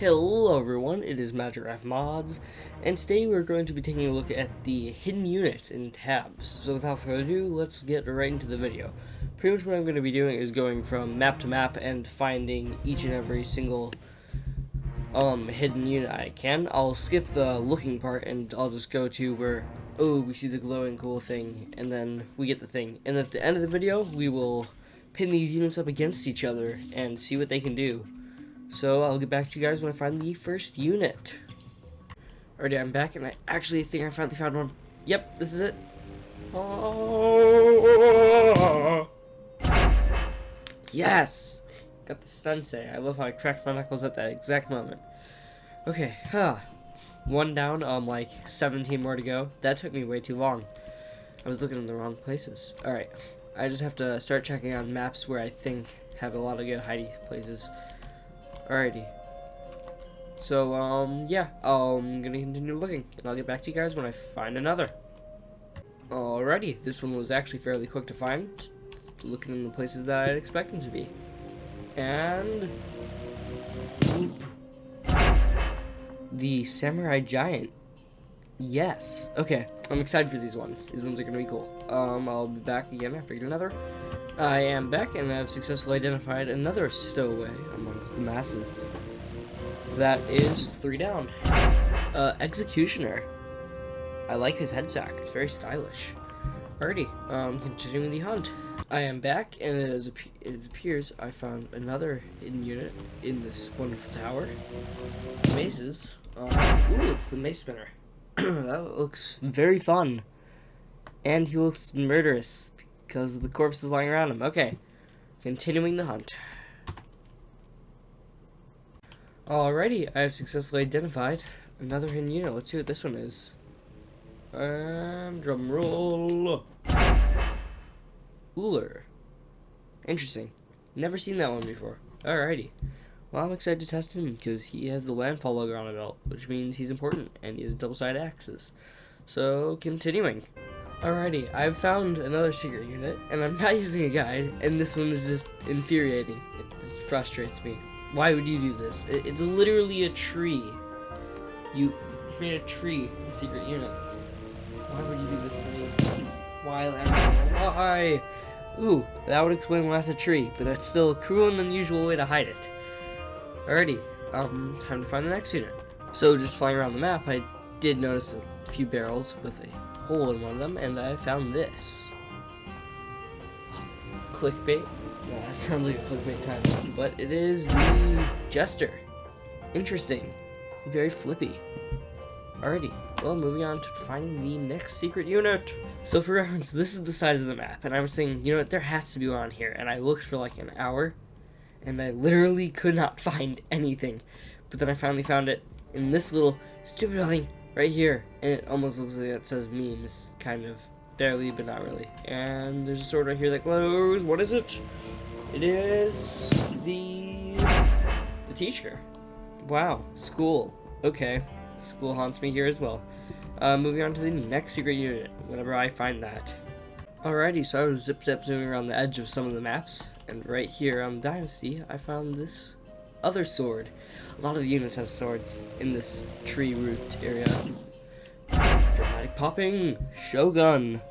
Hello everyone, it is Magicraft Mods, and today we're going to be taking a look at the hidden units in tabs. So without further ado, let's get right into the video. Pretty much what I'm going to be doing is going from map to map and finding each and every single hidden unit I can. I'll skip the looking part and I'll just go to where, oh, we see the glowing cool thing, and then we get the thing. And at the end of the video, we will pin these units up against each other and see what they can do. So I'll get back to you guys when I find the first unit. Alrighty, I'm back, and I actually think I finally found one. Yep, this is it. Oh, yes! Got the sensei. I love how I cracked my knuckles at that exact moment. Okay, one down, like 17 more to go. That took me way too long. I was looking in the wrong places. Alright, I just have to start checking on maps where I think have a lot of good hiding places. Alrighty. So, yeah, I'm gonna continue looking, and I'll get back to you guys when I find another. Alrighty, this one was actually fairly quick to find, looking in the places that I'd expect them to be. And whoop. The Samurai Giant. Yes. Okay, I'm excited for these ones. These ones are gonna be cool. I'll be back again after I get another. I am back, and I've successfully identified another stowaway amongst the masses. That is 3 down. Executioner. I like his head sack. It's very stylish. Alrighty, continuing the hunt. I am back, and it appears I found another hidden unit in this wonderful tower. Maces. Ooh, it's the mace spinner. That looks very fun. And he looks murderous because of the corpses lying around him. Okay, continuing the hunt. Alrighty, I have successfully identified another hidden unit. Let's see what this one is. Drum roll. Uller. Interesting. Never seen that one before. Alrighty. Well, I'm excited to test him because he has the landfall logo on his belt, which means he's important, and he has double-sided axes. So, continuing. Alrighty, I've found another secret unit, and I'm not using a guide, and this one is just infuriating. It just frustrates me. Why would you do this? It's literally a tree. You made a tree, the secret unit. Why would you do this to me? Why? Why? Ooh, that would explain why it's a tree, but that's still a cruel and unusual way to hide it. Alrighty, time to find the next unit. So, just flying around the map, I did notice a few barrels with a hole in one of them, and I found this. Clickbait. No, that sounds like a clickbait title, but it is the Jester. Interesting. Very flippy. Alrighty, well, moving on to finding the next secret unit. So for reference, this is the size of the map, and I was thinking, you know what, there has to be one on here, and I looked for like an hour, and I literally could not find anything. But then I finally found it in this little stupid thing right here, and it almost looks like it says memes, kind of. Barely, but not really. And there's a sword right here that glows. What is it? It is the teacher. Wow, school. Okay, school haunts me here as well. Moving on to the next secret unit, whenever I find that. Alrighty, so I was zip-zap zooming around the edge of some of the maps, and right here on Dynasty, I found this other sword. A lot of the units have swords in this tree root area. Dramatic popping! Shogun!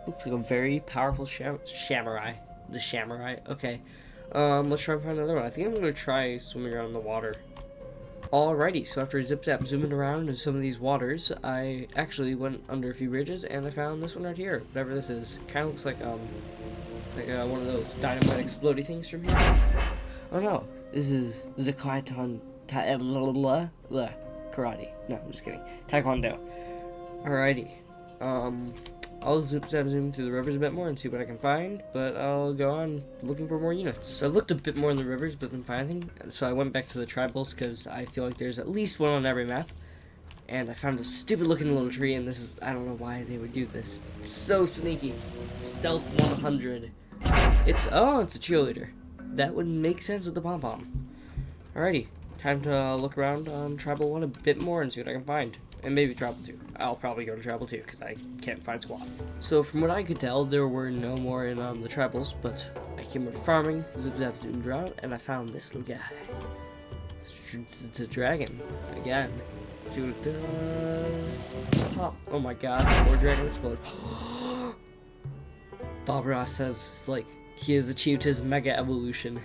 Looks like a very powerful samurai. The samurai. Okay. Let's try to find another one. I think I'm gonna try swimming around in the water. Alrighty, so after zip-zap zooming around in some of these waters, I actually went under a few bridges, and I found this one right here. Whatever this is. Kinda looks like, one of those dynamite explodey things from here. Oh no. This is Zakaiton Karate. No, I'm just kidding. Taekwondo. Alrighty. I'll zoom through the rivers a bit more and see what I can find, but I'll go on looking for more units. So I looked a bit more in the rivers, but didn't find anything, so I went back to the tribals, because I feel like there's at least one on every map, and I found a stupid looking little tree, and this is, I don't know why they would do this. It's so sneaky. Stealth 100. It's a cheerleader. That would make sense with the pom-pom. Alrighty, time to look around on Tribal 1 a bit more and see what I can find. And maybe Tribal 2. I'll probably go to Tribal 2 because I can't find squat. So from what I could tell, there were no more in the Tribals, but I came with farming, zip-zap zoomed around, and I found this little guy. it's a dragon again. See what it does. Pop. Oh my god, more dragon explode. Bob Ross has, like, he has achieved his mega evolution.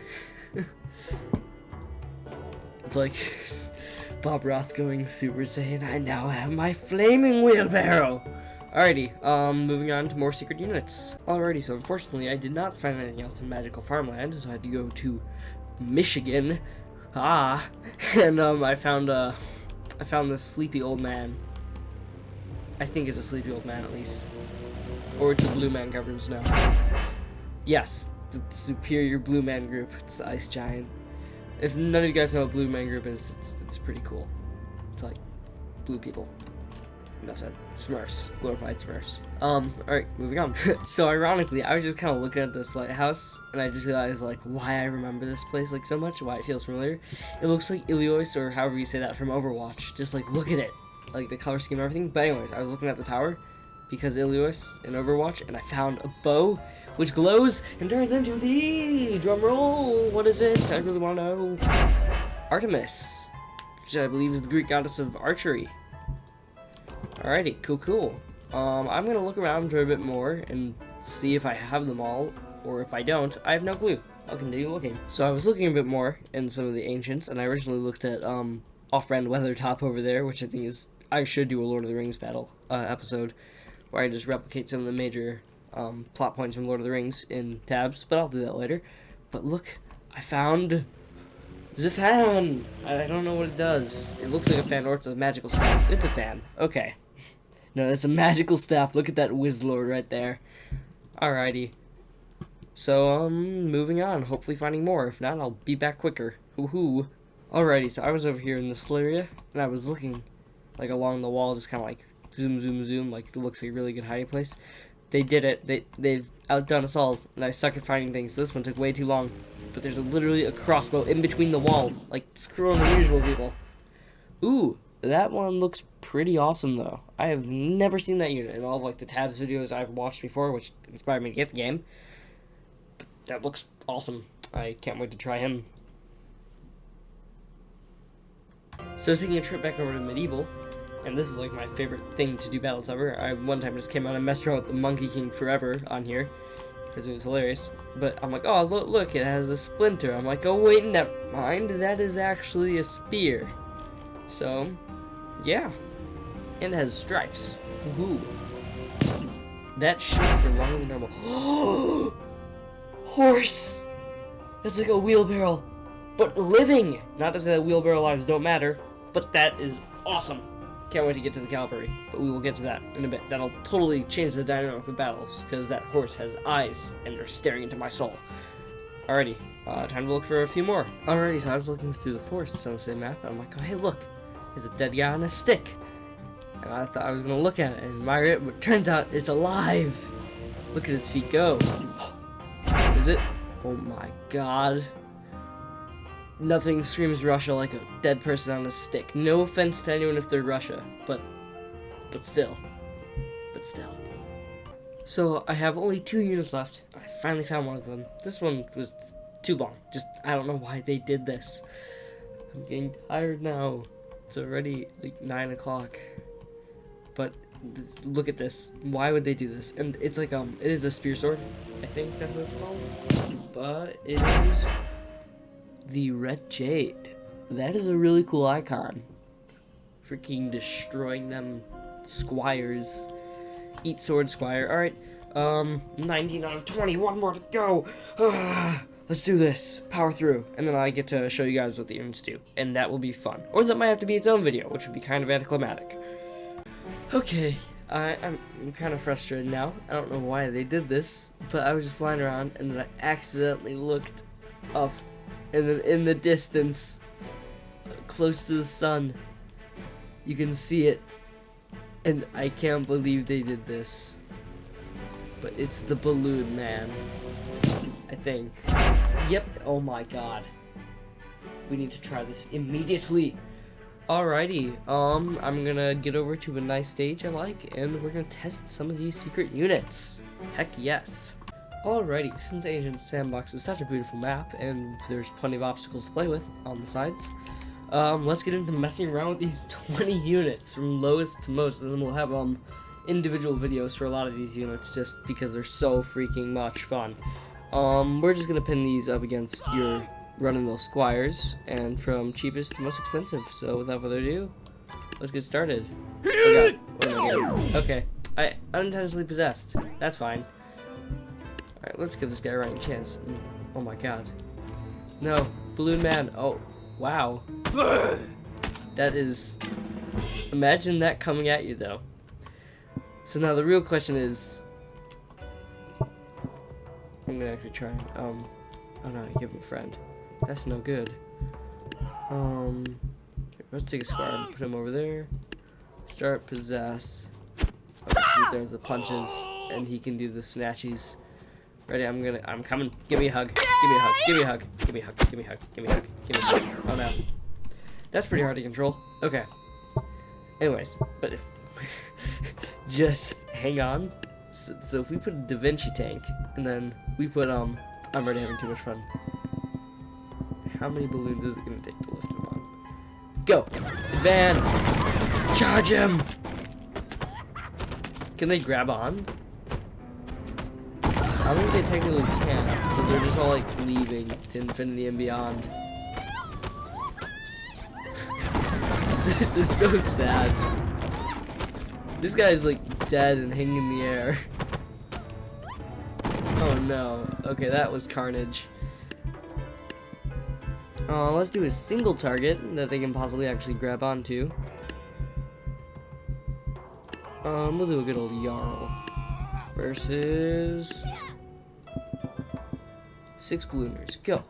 It's like Bob Ross going Super Saiyan. I now have my flaming wheelbarrow. Alrighty, moving on to more secret units. Alrighty, so unfortunately I did not find anything else in Magical Farmland, so I had to go to Michigan. And I found this sleepy old man. I think it's a sleepy old man, at least. Or it's a blue man covered in snow. Yes, the superior blue man group. It's the ice giant. If none of you guys know what blue man group is, it's pretty cool. It's like blue people. Enough said. Smurfs. Glorified Smurfs. Alright, moving on. So ironically, I was just kind of looking at this lighthouse, and I just realized, like, why I remember this place, like, so much, why it feels familiar. It looks like Ilios, or however you say that, from Overwatch. Just, like, look at it. Like, the color scheme and everything. But anyways, I was looking at the tower, because Ilios in Overwatch, and I found a bow, which glows and turns into the drum roll. What is it? I really want to know. Artemis, which I believe is the Greek goddess of archery. Alrighty, cool. I'm gonna look around for a bit more and see if I have them all, or if I don't, I have no clue. I'll continue looking. So I was looking a bit more in some of the ancients, and I originally looked at off-brand Weathertop over there, which I think is, I should do a Lord of the Rings battle episode, where I just replicate some of the major plot points from Lord of the Rings in tabs, but I'll do that later. But look, I found the fan! I don't know what it does. It looks like a fan, or it's a magical staff. It's a fan. Okay. No, it's a magical staff. Look at that Wizlord right there. Alrighty. So, moving on. Hopefully finding more. If not, I'll be back quicker. Hoo-hoo. Alrighty, so I was over here in this little area, and I was looking, like, along the wall, just kind of like, zoom, like, it looks like a really good hiding place. They did it. They've outdone us all, and I suck at finding things, so this one took way too long. But there's literally a crossbow in between the wall. Like, screw unusual, people. Ooh, that one looks pretty awesome, though. I have never seen that unit in all of, like, the tabs videos I've watched before, which inspired me to get the game. But that looks awesome. I can't wait to try him. So, taking a trip back over to Medieval, and this is, like, my favorite thing to do battles ever. I one time just came out and messed around with the Monkey King forever on here, because it was hilarious. But I'm like, oh, look, it has a splinter. I'm like, oh, wait, never mind. That is actually a spear. So, yeah. And it has stripes. Woohoo. That shit for longer than normal. Horse! That's like a wheelbarrow, but living! Not to say that wheelbarrow lives don't matter, but that is awesome. Can't wait to get to the cavalry, but we will get to that in a bit. That'll totally change the dynamic of battles, because that horse has eyes, and they're staring into my soul. Alrighty, time to look for a few more. Alrighty, so I was looking through the forests on the same map, and I'm like, oh, hey, look, there's a dead guy on a stick. And I thought I was going to look at it and admire it, but turns out it's alive. Look at his feet go. Is it? Oh my god. Nothing screams Russia like a dead person on a stick. No offense to anyone if they're Russia, but still. So I have only 2 units left. I finally found one of them. This one was too long. Just, I don't know why they did this. I'm getting tired now. It's already like 9 o'clock. But look at this. Why would they do this? And it's like, it is a spear sword. I think that's what it's called. But it is the Red Jade. That is a really cool icon. Freaking destroying them squires. Eat sword squire. Alright. 19 out of 20. One more to go. Let's do this. Power through. And then I get to show you guys what the units do. And that will be fun. Or that might have to be its own video, which would be kind of anticlimactic. Okay. I'm kind of frustrated now. I don't know why they did this, but I was just flying around and then I accidentally looked up, and then in the distance, close to the sun, you can see it, and I can't believe they did this. But it's the balloon man, I think. Yep. Oh my god. We need to try this immediately. Alrighty, I'm gonna get over to a nice stage I like, and we're gonna test some of these secret units. Heck yes. Alrighty, since Ancient Sandbox is such a beautiful map, and there's plenty of obstacles to play with on the sides, Let's get into messing around with these 20 units from lowest to most, and then we'll have individual videos for a lot of these units just because they're so freaking much fun. We're just gonna pin these up against your run-of-the-mill squires, and from cheapest to most expensive. So without further ado, let's get started. Oh god, what am I doing? Okay, I unintentionally possessed. That's fine. Alright, let's give this guy a running chance. Oh my god. No, Balloon Man. Oh, wow. That is... Imagine that coming at you, though. So now the real question is... I'm gonna actually try. Oh no, give him a friend. That's no good. Let's take a squire and put him over there. Start possess. Oh, there's the punches, and he can do the snatchies. Ready? I'm coming. Give me a hug. Give me a hug. Give me a hug. Give me a hug. Give me a hug. Give me a hug. Give me a hug. Oh no. That's pretty hard to control. Okay. Anyways, but if just hang on. So if we put a Da Vinci tank, and then we put I'm already having too much fun. How many balloons is it gonna take to lift him on? Go! Advance! Charge him! Can they grab on? I don't think they technically can, so they're just all like leaving to infinity and beyond. This is so sad. This guy's like dead and hanging in the air. Oh no. Okay, that was carnage. Let's do a single target that they can possibly actually grab onto. We'll do a good old Jarl versus 6 ballooners. Go.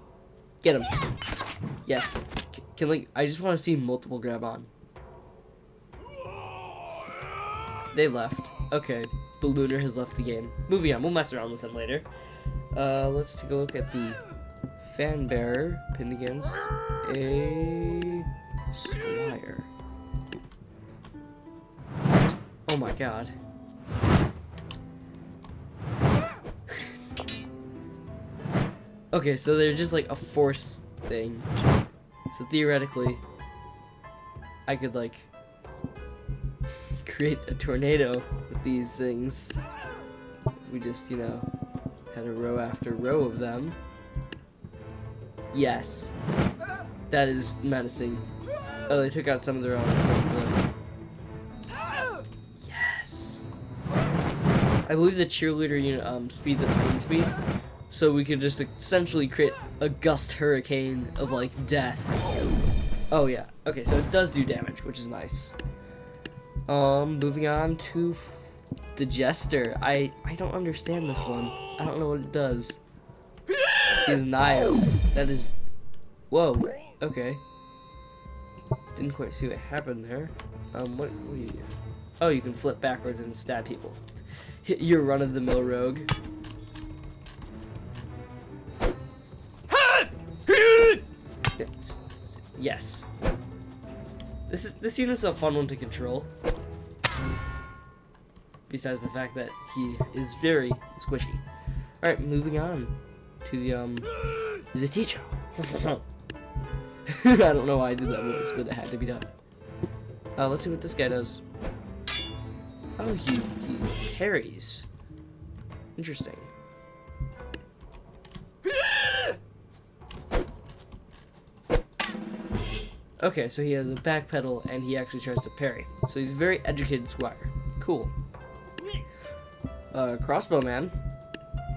Get him. Yes. Can like I just want to see multiple grab on. They left. Okay. Ballooner has left the game. Moving on. We'll mess around with him later. Let's take a look at the fan bearer pinned against a squire. Oh my god. Okay, so they're just like a force thing. So theoretically, I could like create a tornado with these things. If we just, you know, had a row after row of them. Yes. That is menacing. Oh, they took out some of their own. Yes. I believe the cheerleader unit speeds up swing speed. So we could just essentially create a gust hurricane of like death. Oh yeah. Okay, so it does do damage, which is nice. Moving on to the Jester. I don't understand this one. I don't know what it does. His knives. That is... Whoa. Okay. Didn't quite see what happened there. What do you do? Oh, you can flip backwards and stab people. Hit your run-of-the-mill rogue. Yes. This unit's a fun one to control. Besides the fact that he is very squishy. Alright, moving on to the teacher. I don't know why I did that voice, but it had to be done. Let's see what this guy does. Oh, he parries. Interesting. Okay, so he has a back pedal and he actually tries to parry. So he's a very educated squire. Cool. Crossbowman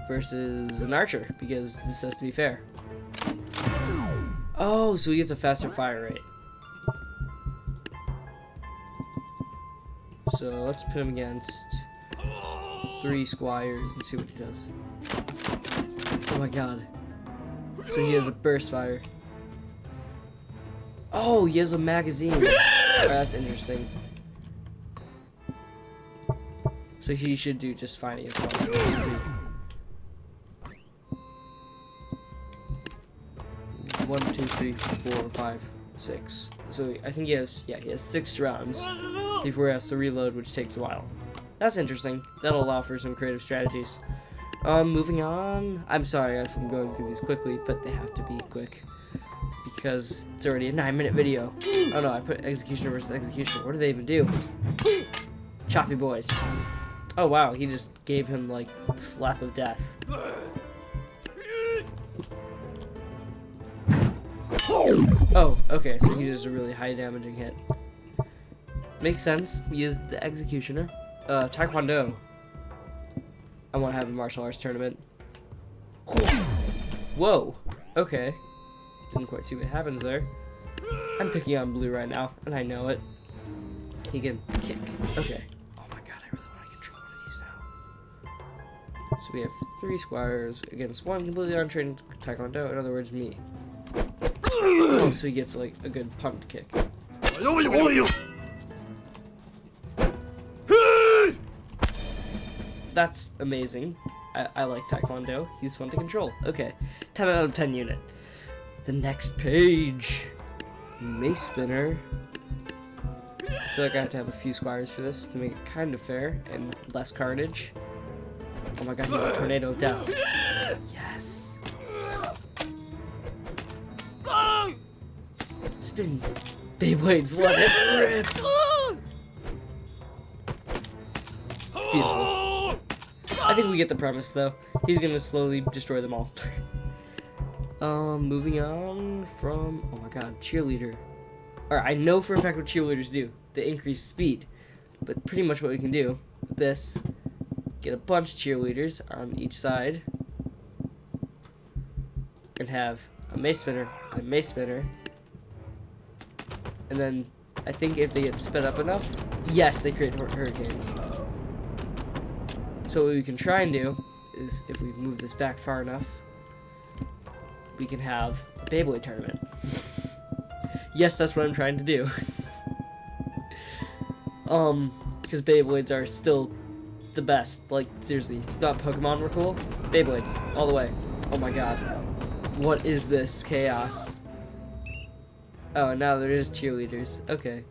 versus an archer, because this has to be fair. Oh, so he gets a faster fire rate. So let's put him against 3 squires and see what he does. Oh my god. So he has a burst fire. Oh, he has a magazine. Oh, that's interesting. So he should do just fine against 1, 2, 3, 4, 5, 6. So I think he has 6 rounds before he has to reload, which takes a while. That's interesting. That'll allow for some creative strategies. Moving on. I'm sorry if I'm going through these quickly, but they have to be quick because it's already a 9-minute video. Oh no, I put executioner versus executioner. What do they even do? Choppy boys. Oh wow, he just gave him like the slap of death. Oh, okay, so he does a really high damaging hit. Makes sense. He is the executioner. Taekwondo. I want to have a martial arts tournament. Whoa. Okay. Didn't quite see what happens there. I'm picking on blue right now, and I know it. He can kick. Okay. Oh my god, I really want to control one of these now. So we have 3 squires against 1 completely untrained Taekwondo, in other words, me. Oh, so he gets like a good punt kick. That's amazing. I like Taekwondo. He's fun to control. Okay, 10 out of 10 unit. The next page. Mace spinner. I feel like I have to have a few squires for this to make it kind of fair and less carnage. Oh my god, he's a tornado of death. Yes. Spin. Beyblades, let it rip. It's beautiful. I think we get the premise though. He's gonna slowly destroy them all. Moving on from, oh my god, cheerleader. Alright, I know for a fact what cheerleaders do. They increase speed. But pretty much what we can do with this, get a bunch of cheerleaders on each side, and have a mace spinner, and a mace spinner, and then I think if they get sped up enough, yes, they create hurricanes. So what we can try and do is, if we move this back far enough, we can have a Beyblade tournament. Yes, that's what I'm trying to do. Because Beyblades are still the best. Like, seriously, if you thought Pokemon were cool, Beyblades, all the way. Oh my god. What is this chaos? Oh, now there is cheerleaders. Okay.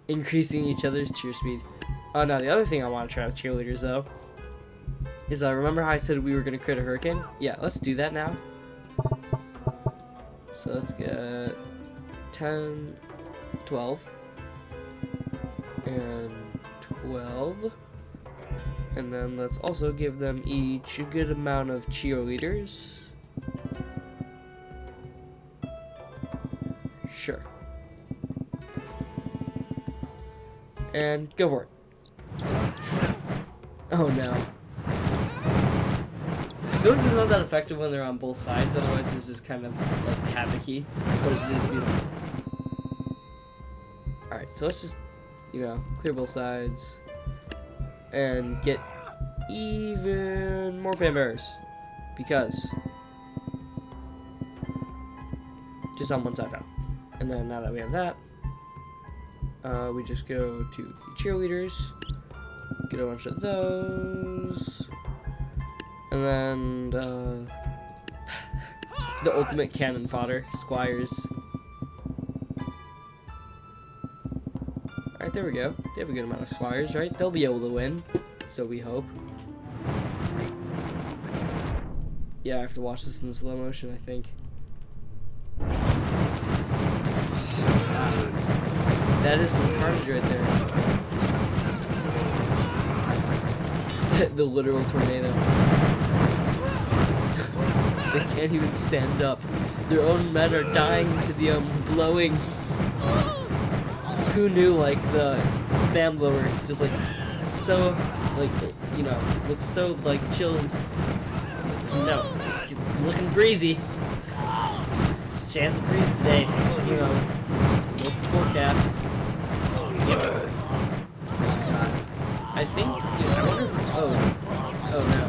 Increasing each other's cheer speed. Oh, now the other thing I want to try with cheerleaders, though, is, remember how I said we were going to create a hurricane? Yeah, let's do that now. So let's get 10, 12, and 12. And then let's also give them each a good amount of cheerleaders. Sure. And go for it. Oh no. I feel like it's not that effective when they're on both sides, otherwise it's just kind of like havoc-y, but it is beautiful. Alright, so let's just, clear both sides and get even more fan bearers, because just on one side now. And then now that we have that, we just go to the cheerleaders, get a bunch of those, and then the ultimate cannon fodder, squires. Alright, there we go. They have a good amount of squires, right? They'll be able to win, so we hope. Yeah, I have to watch this in slow motion, I think. That is some carnage right there. The literal tornado. They can't even stand up. Their own men are dying to the blowing. Who knew, like, the fan blower just, like, so, like, looks so, like, chilled. No, it's looking breezy. Chance of breeze today. Look forecast. Yep. God. I think, I wonder if, oh no.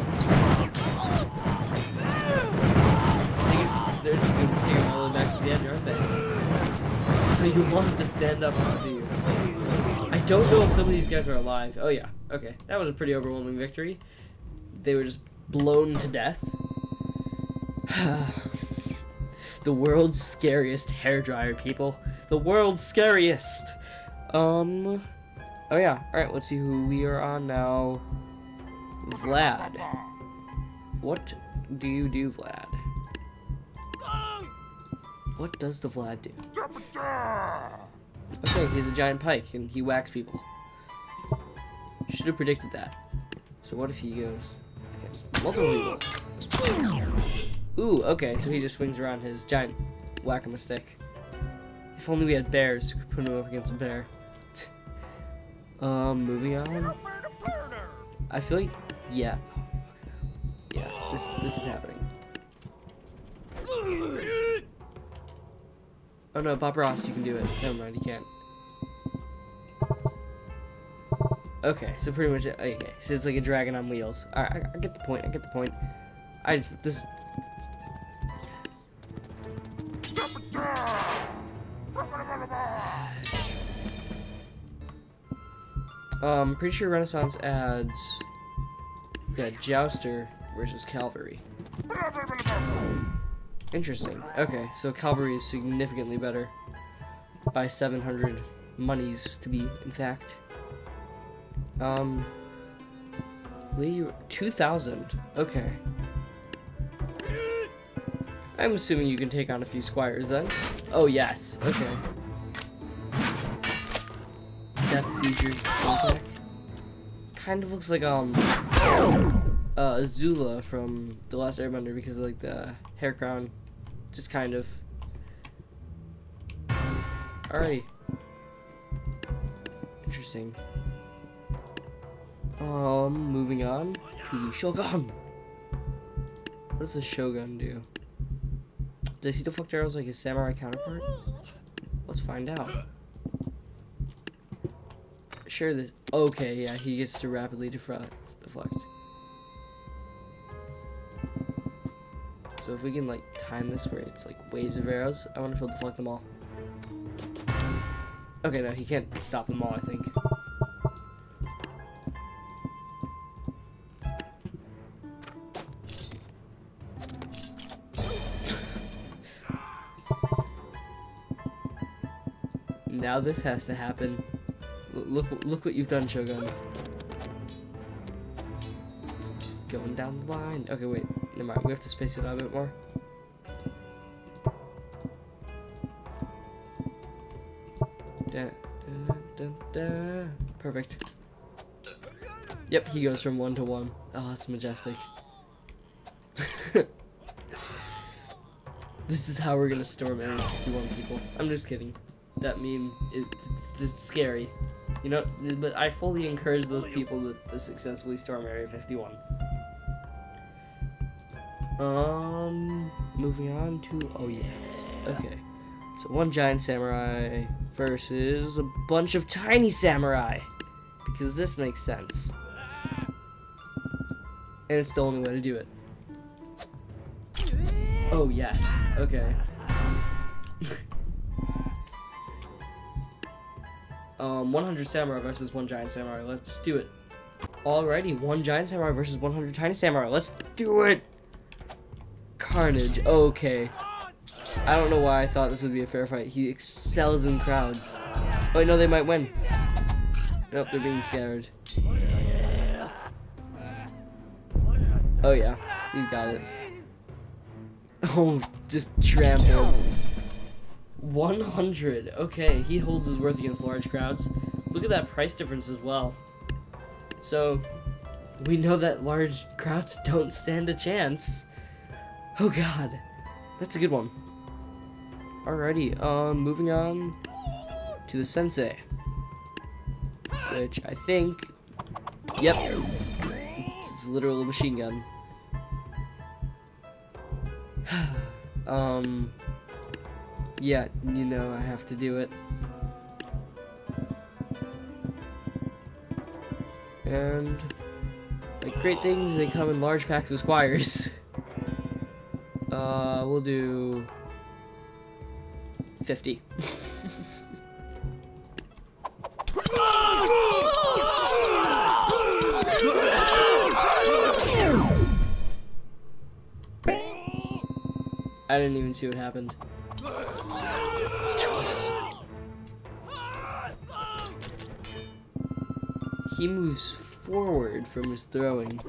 I think they're just gonna take them all the way back to the edge, aren't they? So you want them to stand up, do you? I don't know if some of these guys are alive. Oh yeah, okay. That was a pretty overwhelming victory. They were just blown to death. The world's scariest hairdryer, people. The world's scariest. Oh yeah. Alright, let's see who we are on now. Vlad. What do you do, Vlad? What does the Vlad do? Okay, he's a giant pike and he whacks people. Should have predicted that. So what if he goes against multiple people? Ooh, okay, so he just swings around his giant whack-a-mistake. If only we had bears, we could put him up against a bear. Moving on. I feel like, yeah, this is happening. Oh no, Bob Ross, you can do it. Never mind, you can't. Okay, so pretty much, okay, so it's like a dragon on wheels. Alright, I get the point, I get the point. Pretty sure Renaissance adds, yeah, Jouster versus Cavalry. Interesting. Okay, so Cavalry is significantly better by 700 monies to be, in fact. 2,000. Okay. I'm assuming you can take on a few squires then. Oh yes. Okay. Death Seizure skill attack. Kind of looks like Azula from The Last Airbender because of like the hair crown. Just kind of. Alrighty. Interesting. Moving on to Shogun. What does the Shogun do? Does he deflect arrows like his samurai counterpart? Let's find out. Sure, this. Okay, yeah, he gets to rapidly deflect. So if we can like time this where it's like waves of arrows, I wonder if he'll deflect them all. Okay, no, he can't stop them all, I think. Now this has to happen. Look what you've done, Shogun. Just going down the line. Okay, wait. Never mind. We have to space it out a bit more. Perfect. Yep, he goes from 1 to 1. Oh, that's majestic. This is how we're gonna storm Area 51, people. I'm just kidding. That meme, it's scary. You know, but I fully encourage those people to successfully storm Area 51. Moving on to, oh yeah. Okay. So one giant samurai versus a bunch of tiny samurai. Because this makes sense. And it's the only way to do it. Oh yes. Okay. 100 samurai versus one giant samurai. Let's do it. Alrighty, one giant samurai versus 100 tiny samurai. Let's do it. Carnage. Okay. I don't know why I thought this would be a fair fight. He excels in crowds. Oh, wait, no, they might win. Nope, they're being scared. Oh yeah, he's got it. Oh, just trampled. 100. Okay, he holds his worth against large crowds. Look at that price difference as well. So, we know that large crowds don't stand a chance. Oh god, that's a good one. Alrighty, moving on to the Sensei. Which I think, yep, it's literally a machine gun. Yeah, you know I have to do it. And, like great things, they come in large packs of squires. We'll do 50. I didn't even see what happened. He moves forward from his throwing.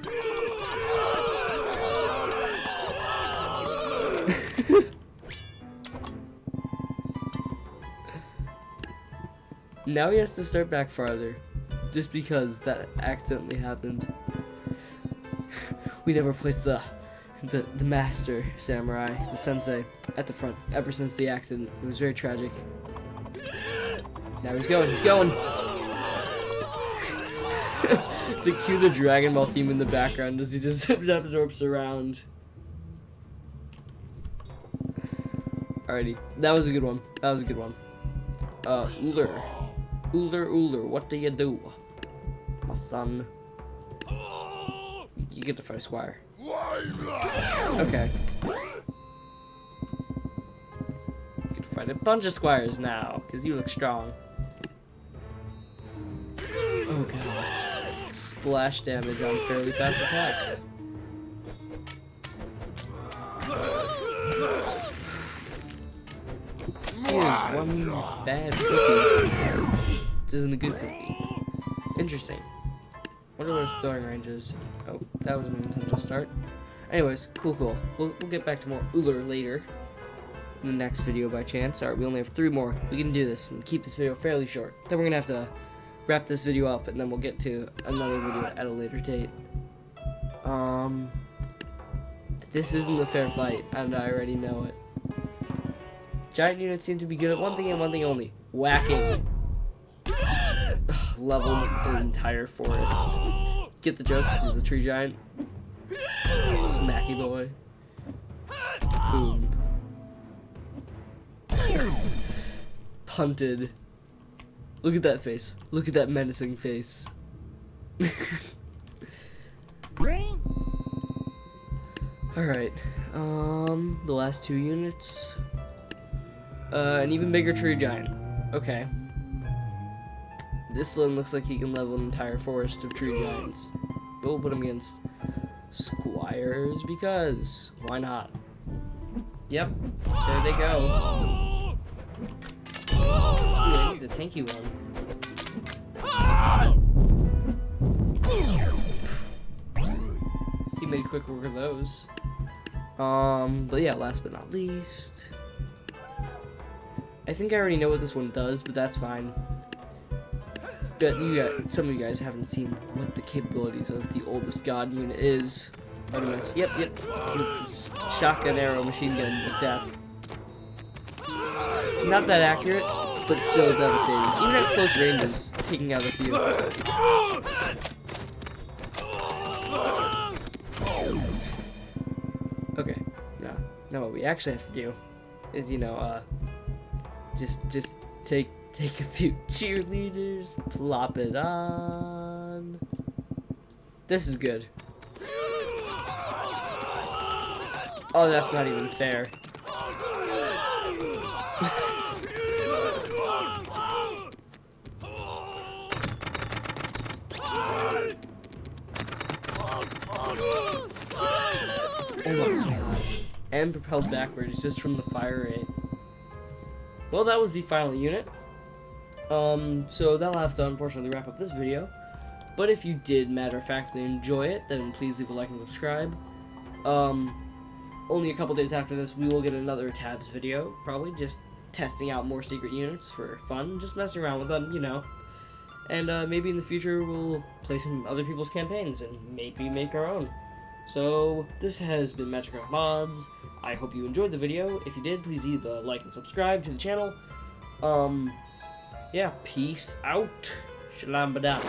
Now he has to start back farther. Just because that accidentally happened. We never placed the master samurai, the sensei, at the front ever since the accident. It was very tragic. Now he's going. To cue the Dragon Ball theme in the background as he just absorbs around. Alrighty, that was a good one. Uller, what do you do? My son. You get to fight a squire. Okay. You get to fight a bunch of squires now, because you look strong. Oh god. Splash damage on fairly fast attacks. Here's one bad cookie. This isn't a good cookie. Interesting. What are those throwing ranges? Oh, that was an intentional start. Anyways, cool. We'll get back to more Uller later. In the next video by chance. Alright, we only have 3 more. We can do this and keep this video fairly short. Then we're gonna have to wrap this video up and then we'll get to another video at a later date. This isn't a fair fight, and I already know it. Giant units seem to be good at one thing and one thing only. Whacking. Leveled an entire forest. Get the joke? This is the tree giant. Smacky boy. Boom. Punted. Look at that face. Look at that menacing face. Alright. The last 2 units. An even bigger tree giant. Okay. This one looks like he can level an entire forest of tree giants. But we'll put him against squires because why not? Yep. There they go. Ooh, he's a tanky one. He made quick work of those. But yeah, last but not least. I think I already know what this one does, but that's fine. But some of you guys haven't seen what the capabilities of the oldest god unit is. Artemis. Yep. This shotgun arrow machine gun with death. Not that accurate, but still devastating. Even at close ranges, taking out a few. Okay, now what we actually have to do is, just take a few cheerleaders, plop it on. This is good. Oh, that's not even fair. Oh my god. And propelled backwards just from the fire rate. Well, that was the final unit. So that'll have to unfortunately wrap up this video. But if you did matter-of-factly enjoy it, then please leave a like and subscribe. Only a couple days after this, we will get another tabs video, probably just testing out more secret units for fun, just messing around with them, And maybe in the future we'll play some other people's campaigns and maybe make our own. So this has been Magicraft Mods. I hope you enjoyed the video. If you did, please leave a like and subscribe to the channel. Yeah, peace out. Shalom badam.